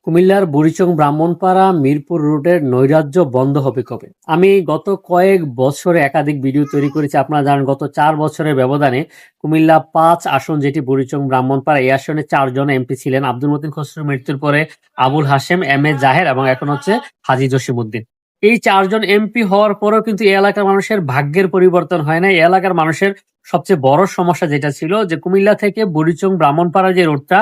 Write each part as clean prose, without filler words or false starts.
কুমিল্লার বুড়িচং ব্রাহ্মণপাড়া মিরপুর রুটের নৈরাজ্য বন্ধ হবে কবে? আমি গত কয়েক বছরে একাধিক ভিডিও তৈরি করেছি। আপনারা জানেন গত 4 বছরের ব্যবধানে কুমিল্লা 5 আসন, যেটি বুড়িচং ব্রাহ্মণপাড়া, এই আসনে 4 জন এমপি ছিলেন। আব্দুল মতিন খসরুর মৃত্যুর পরে আবুল হাশেম, এম এ জাহের এবং এখন হচ্ছে হাজী জসিমউদ্দিন। এই 4 জন এমপি হওয়ার পরেও কিন্তু এই এলাকার মানুষের ভাগ্যের পরিবর্তন হয় না। এই এলাকার মানুষের সবচেয়ে বড় সমস্যা যেটা ছিল, যে কুমিল্লা থেকে বুড়িচং ব্রাহ্মণপাড়া যে রোডটা,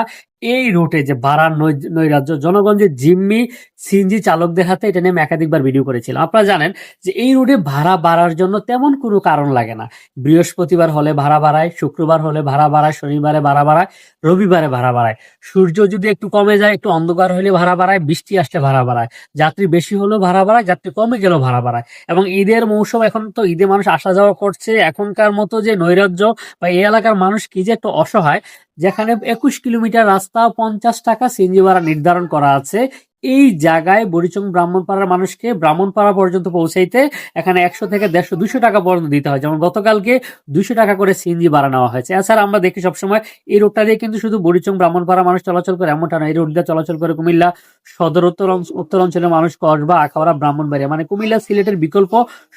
এই রুটে যে ভাড়ার নৈরাজ্য, জনগণ যে জিম্মি সিএনজি চালকদের হাতে, এটা নিয়ে আমি একাধিকবার ভিডিও করেছিলাম। আপনারা জানেন যে এই রুটে ভাড়া বাড়ার জন্য তেমন কোনো কারণ লাগে না। বৃহস্পতিবার হলে ভাড়া বাড়ায়, শুক্রবার হলে ভাড়া বাড়ায়, শনিবারে ভাড়া বাড়ায়, রবিবারে ভাড়া বাড়ায়। সূর্য যদি একটু কমে যায়, একটু অন্ধকার হলে ভাড়া বাড়ায়, বৃষ্টি আসলে ভাড়া বাড়ায়, যাত্রী বেশি হলেও ভাড়া বাড়ায়, যাত্রী কমে গেলেও ভাড়া বাড়ায়। এবং ঈদের মৌসুম, এখন তো ঈদে মানুষ আসা যাওয়া করছে। এখনকার মতো যে নৈরাজ্য বা এই এলাকার মানুষ কি যে একটু অসহায়, যেখানে 21 কিলোমিটার রাস্তা 50 টাকা সিএনজি ভাড়া নির্ধারণ করা আছে, এই জায়গায় বুড়িচং ব্রাহ্মণপাড়ার মানুষকে ব্রাহ্মণপাড়া পর্যন্ত পৌঁছাইতে এখানে 100 থেকে 150 200 টাকা পর্যন্ত দিতে হয়। যেমন গতকালকে 200 টাকা করে সিএনজি ভাড়া নেওয়া হয়েছে। এছাড়া আমরা দেখি সবসময় এই রোডটা দিয়ে কিন্তু শুধু বুড়িচং ব্রাহ্মণপাড়া মানুষ চলাচল করে এমনটা না, এই রোড দিয়ে চলাচল করে কুমিল্লা সদর উত্তর অঞ্চলের মানুষ, কসবা, আখাউড়া, ব্রাহ্মণবাড়িয়া, মানে কুমিল্লা সিলেটের বিকল্প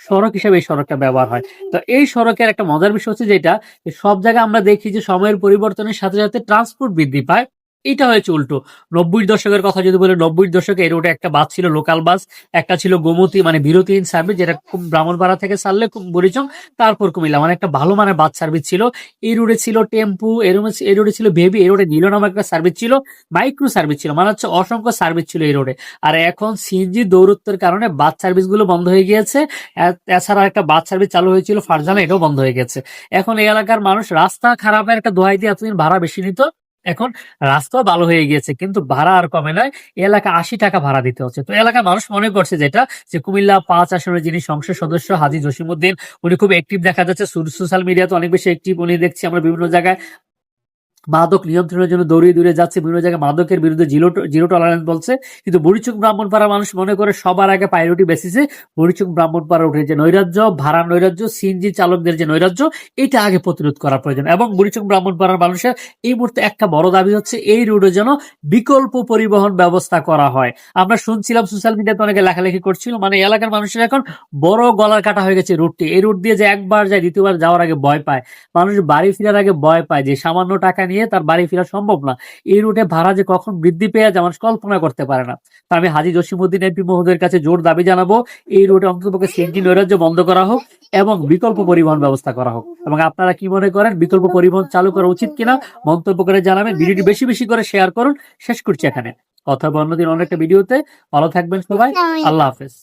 সড়ক হিসেবে এই সড়কটা ব্যবহার হয়। তো এই সড়কের একটা মজার বিষয় হচ্ছে যেটা, সব জায়গায় আমরা দেখি যে সময়ের পরিবর্তনের সাথে সাথে ট্রান্সপোর্ট বৃদ্ধি পায়। এটা হয়েছে উল্টো। 90 দশকের কথা যদি বলে, 90 দশকে এই রোডে একটা বাস ছিল, লোকাল বাস। একটা ছিল গোমতী, মানে বিরতিহীন সার্ভিস, যেটা ব্রাহ্মণপাড়া থেকে ছাড়লে বুড়িচং, তারপর কুমিল্লা, মানে একটা ভালো মানের বাস সার্ভিস ছিল। এই রোডে ছিল টেম্পু, এই রোডে ছিল বেবি, এই রোডে নীল নামক একটা সার্ভিস ছিল, মাইক্রো সার্ভিস ছিল, মানে হচ্ছে অসংখ্য সার্ভিস ছিল এই রোডে। আর এখন সিএনজি দৌরত্বের কারণে বাস সার্ভিস গুলো বন্ধ হয়ে গিয়েছে। এছাড়া একটা বাস সার্ভিস চালু হয়েছিল ফারজানা, এটাও বন্ধ হয়ে গেছে। এখন এই এলাকার মানুষ রাস্তা খারাপের একটা দোহাই দিয়ে এতদিন ভাড়া বেশি নিত। এখন রাস্তাও ভালো হয়ে গিয়েছে, কিন্তু ভাড়া আর কমে নাই। এই এলাকা 80 টাকা ভাড়া দিতে হচ্ছে। তো এলাকার মানুষ মনে করছে যেটা, যে কুমিল্লা 5 আসনের যিনি সংসদ সদস্য হাজী জসিমউদ্দিন, উনি খুব অ্যাক্টিভ দেখা যাচ্ছে সোশ্যাল মিডিয়াতে, অনেক বেশি অ্যাক্টিভ। উনি দেখছি আমরা বিভিন্ন জায়গায় মাদক নিয়ন্ত্রণের জন্য দৌড়িয়ে দৌড়িয়ে যাচ্ছে, বিভিন্ন জায়গায় মাদকের বিরুদ্ধে জিরো টলারেন্স বলছে। কিন্তু বুড়িচং ব্রাহ্মণপাড়া মানুষ মনে করে সবার আগে প্রায়োরিটি বেসিসে বুড়িচং ব্রাহ্মণপাড়া উঠে যে নৈরাজ্য, ভাড়া নৈরাজ্য, সিএনজি চালকদের যে নৈরাজ্য, এটা আগে প্রতিরোধ করা প্রয়োজন। এবং বুড়িচং ব্রাহ্মণপাড়ার মানুষের এই মুহূর্তে একটা বড় দাবি হচ্ছে, এই রোডে যেন বিকল্প পরিবহন ব্যবস্থা করা হয়। আমরা শুনছিলাম সোশ্যাল মিডিয়াতে অনেকে লেখালেখি করছিল, মানে এলাকার মানুষের এখন বড় গলার কাটা হয়ে গেছে রুটটি। এই রুট দিয়ে যে একবার যায়, দ্বিতীয়বার যাওয়ার আগে ভয় পায়। মানুষ বাড়ি ফেরার আগে ভয় পায় যে সামান্য টাকা নিয়ে তার বাড়ি ফেরা সম্ভব না। এই রুটে ভাড়া যে কখন বৃদ্ধি পেয়ে যায় মানুষ কল্পনা করতে পারে না। তা আমি হাজী জসিমউদ্দিন এমপি মহোদয়ের কাছে জোর দাবি জানাবো, এই রুটে অন্ততপক্ষে সিএনজি নৈরাজ্য বন্ধ করা হোক এবং বিকল্প পরিবহন ব্যবস্থা করা হোক। এবং আপনারা কি মনে করেন, বিকল্প পরিবহন চালু করা উচিত কিনা মন্তব্য করে জানাবেন। ভিডিওটি বেশি বেশি করে শেয়ার করুন। শেষ করছি এখানে, কথা হবে অন্যদিন অন্য একটা ভিডিওতে। ভালো থাকবেন সবাই, আল্লাহ হাফেজ।